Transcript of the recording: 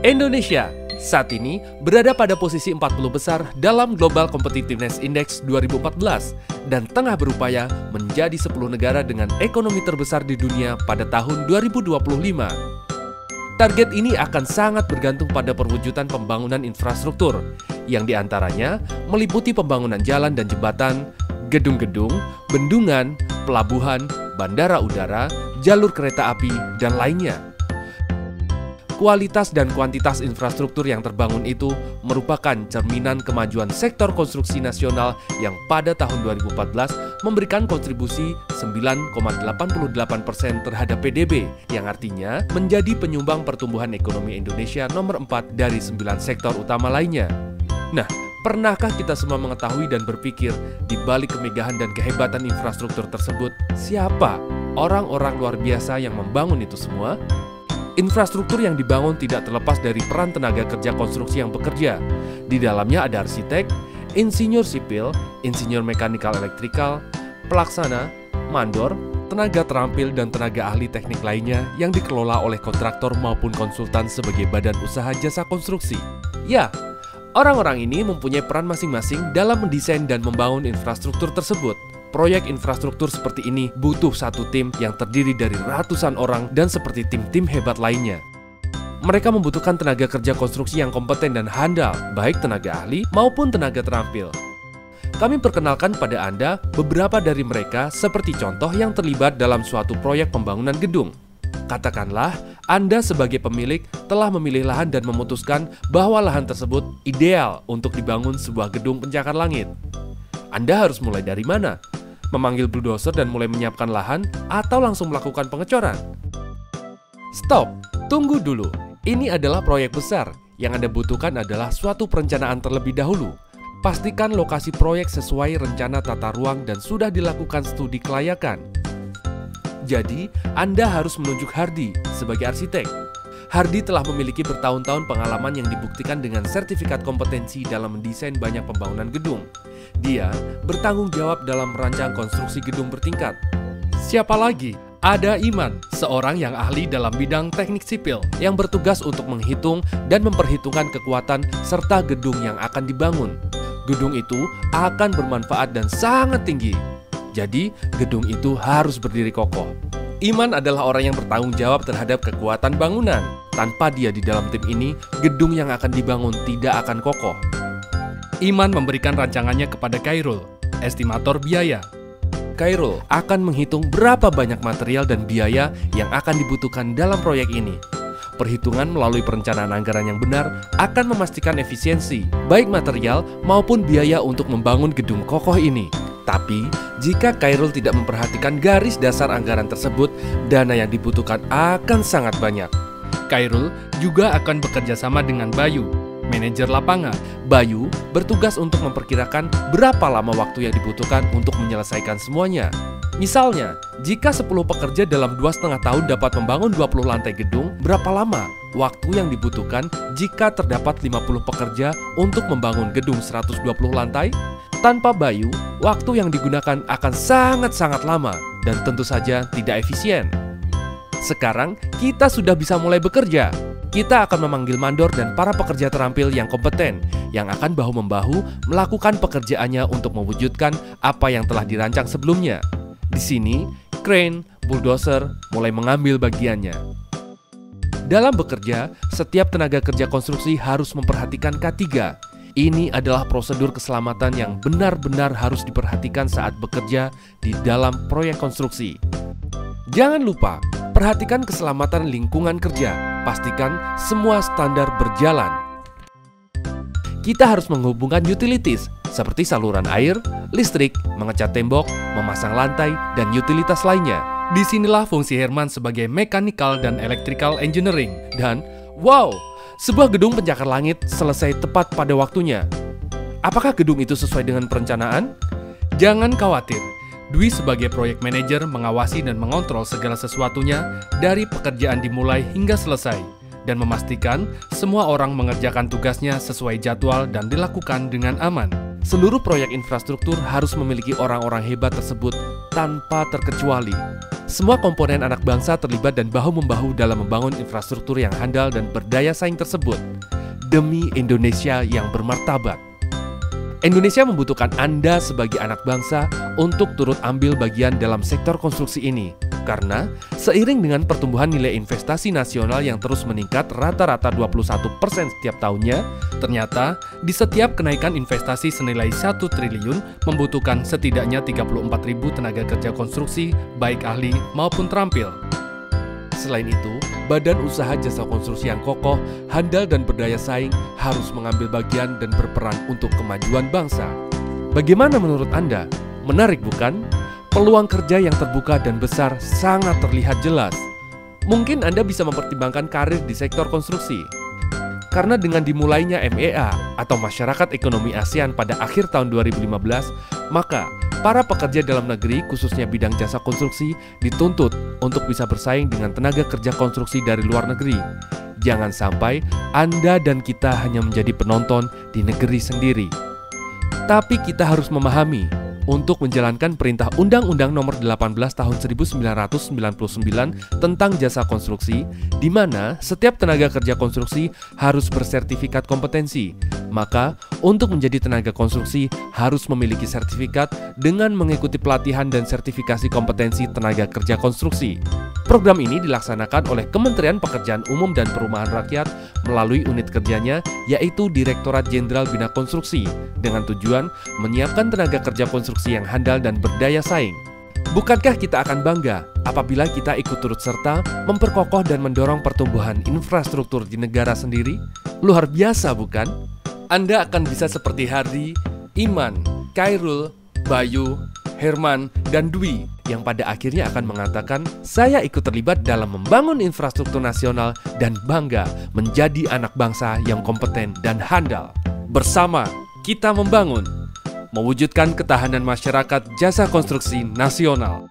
Indonesia saat ini berada pada posisi 40 besar dalam Global Competitiveness Index 2014 dan tengah berupaya menjadi 10 negara dengan ekonomi terbesar di dunia pada tahun 2025. Target ini akan sangat bergantung pada perwujudan pembangunan infrastruktur, yang diantaranya meliputi pembangunan jalan dan jembatan, gedung-gedung, bendungan, pelabuhan, bandara udara, jalur kereta api, dan lainnya. Kualitas dan kuantitas infrastruktur yang terbangun itu merupakan cerminan kemajuan sektor konstruksi nasional yang pada tahun 2014 memberikan kontribusi 9,88% terhadap PDB, yang artinya menjadi penyumbang pertumbuhan ekonomi Indonesia nomor 4 dari 9 sektor utama lainnya. Nah, pernahkah kita semua mengetahui dan berpikir di balik kemegahan dan kehebatan infrastruktur tersebut, siapa orang-orang luar biasa yang membangun itu semua? Infrastruktur yang dibangun tidak terlepas dari peran tenaga kerja konstruksi yang bekerja. Di dalamnya ada arsitek, insinyur sipil, insinyur mekanikal elektrikal, pelaksana, mandor, tenaga terampil, dan tenaga ahli teknik lainnya yang dikelola oleh kontraktor maupun konsultan sebagai badan usaha jasa konstruksi. Ya, orang-orang ini mempunyai peran masing-masing dalam mendesain dan membangun infrastruktur tersebut. Proyek infrastruktur seperti ini butuh satu tim yang terdiri dari ratusan orang dan seperti tim-tim hebat lainnya. Mereka membutuhkan tenaga kerja konstruksi yang kompeten dan handal, baik tenaga ahli maupun tenaga terampil. Kami perkenalkan pada Anda beberapa dari mereka seperti contoh yang terlibat dalam suatu proyek pembangunan gedung. Katakanlah, Anda sebagai pemilik telah memilih lahan dan memutuskan bahwa lahan tersebut ideal untuk dibangun sebuah gedung pencakar langit. Anda harus mulai dari mana? Memanggil bulldozer dan mulai menyiapkan lahan atau langsung melakukan pengecoran? Stop, tunggu dulu. Ini adalah proyek besar. Yang Anda butuhkan adalah suatu perencanaan terlebih dahulu. Pastikan lokasi proyek sesuai rencana tata ruang dan sudah dilakukan studi kelayakan. Jadi, Anda harus menunjuk Hardy sebagai arsitek. Hardy telah memiliki bertahun-tahun pengalaman yang dibuktikan dengan sertifikat kompetensi dalam mendesain banyak pembangunan gedung. Dia bertanggung jawab dalam merancang konstruksi gedung bertingkat. Siapa lagi? Ada Iman, seorang yang ahli dalam bidang teknik sipil yang bertugas untuk menghitung dan memperhitungkan kekuatan serta gedung yang akan dibangun. Gedung itu akan bermanfaat dan sangat tinggi. Jadi, gedung itu harus berdiri kokoh. Iman adalah orang yang bertanggung jawab terhadap kekuatan bangunan. Tanpa dia di dalam tim ini, gedung yang akan dibangun tidak akan kokoh. Iman memberikan rancangannya kepada Khairul, estimator biaya. Khairul akan menghitung berapa banyak material dan biaya yang akan dibutuhkan dalam proyek ini. Perhitungan melalui perencanaan anggaran yang benar akan memastikan efisiensi, baik material maupun biaya untuk membangun gedung kokoh ini. Tapi, jika Khairul tidak memperhatikan garis dasar anggaran tersebut, dana yang dibutuhkan akan sangat banyak. Khairul juga akan bekerja sama dengan Bayu, manajer lapangan. Bayu bertugas untuk memperkirakan berapa lama waktu yang dibutuhkan untuk menyelesaikan semuanya. Misalnya, jika 10 pekerja dalam 2,5 tahun dapat membangun 20 lantai gedung, berapa lama waktu yang dibutuhkan jika terdapat 50 pekerja untuk membangun gedung 120 lantai? Tanpa Bayu, waktu yang digunakan akan sangat-sangat lama dan tentu saja tidak efisien. Sekarang, kita sudah bisa mulai bekerja. Kita akan memanggil mandor dan para pekerja terampil yang kompeten, yang akan bahu-membahu melakukan pekerjaannya untuk mewujudkan apa yang telah dirancang sebelumnya. Di sini, crane, bulldozer mulai mengambil bagiannya. Dalam bekerja, setiap tenaga kerja konstruksi harus memperhatikan K3. Ini adalah prosedur keselamatan yang benar-benar harus diperhatikan saat bekerja di dalam proyek konstruksi. Jangan lupa, perhatikan keselamatan lingkungan kerja. Pastikan semua standar berjalan. Kita harus menghubungkan utilities seperti saluran air, listrik, mengecat tembok, memasang lantai, dan utilitas lainnya. Disinilah fungsi Herman sebagai mechanical dan electrical engineering. Dan, wow! Sebuah gedung pencakar langit selesai tepat pada waktunya. Apakah gedung itu sesuai dengan perencanaan? Jangan khawatir. Dwi sebagai proyek manajer mengawasi dan mengontrol segala sesuatunya dari pekerjaan dimulai hingga selesai dan memastikan semua orang mengerjakan tugasnya sesuai jadwal dan dilakukan dengan aman. Seluruh proyek infrastruktur harus memiliki orang-orang hebat tersebut tanpa terkecuali. semua komponen anak bangsa terlibat dan bahu-membahu dalam membangun infrastruktur yang handal dan berdaya saing tersebut demi Indonesia yang bermartabat. Indonesia membutuhkan Anda sebagai anak bangsa untuk turut ambil bagian dalam sektor konstruksi ini. Karena seiring dengan pertumbuhan nilai investasi nasional yang terus meningkat rata-rata 21% setiap tahunnya, ternyata di setiap kenaikan investasi senilai 1 triliun membutuhkan setidaknya 34.000 tenaga kerja konstruksi, baik ahli maupun terampil. Selain itu, badan usaha jasa konstruksi yang kokoh, handal dan berdaya saing harus mengambil bagian dan berperan untuk kemajuan bangsa. Bagaimana menurut Anda? Menarik bukan? Peluang kerja yang terbuka dan besar sangat terlihat jelas. Mungkin Anda bisa mempertimbangkan karir di sektor konstruksi. Karena dengan dimulainya MEA atau Masyarakat Ekonomi ASEAN pada akhir tahun 2015, maka para pekerja dalam negeri khususnya bidang jasa konstruksi dituntut untuk bisa bersaing dengan tenaga kerja konstruksi dari luar negeri. Jangan sampai Anda dan kita hanya menjadi penonton di negeri sendiri. Tapi kita harus memahami, untuk menjalankan perintah Undang-Undang Nomor 18 Tahun 1999 tentang jasa konstruksi, di mana setiap tenaga kerja konstruksi harus bersertifikat kompetensi. Maka, untuk menjadi tenaga konstruksi harus memiliki sertifikat dengan mengikuti pelatihan dan sertifikasi kompetensi tenaga kerja konstruksi. Program ini dilaksanakan oleh Kementerian Pekerjaan Umum dan Perumahan Rakyat melalui unit kerjanya, yaitu Direktorat Jenderal Bina Konstruksi, dengan tujuan menyiapkan tenaga kerja konstruksi yang handal dan berdaya saing. Bukankah kita akan bangga apabila kita ikut turut serta memperkokoh dan mendorong pertumbuhan infrastruktur di negara sendiri? Luar biasa bukan? Anda akan bisa seperti Hardy, Iman, Khairul, Bayu, Herman, dan Dwi yang pada akhirnya akan mengatakan, saya ikut terlibat dalam membangun infrastruktur nasional dan bangga menjadi anak bangsa yang kompeten dan handal. Bersama, kita membangun, mewujudkan ketahanan masyarakat jasa konstruksi nasional.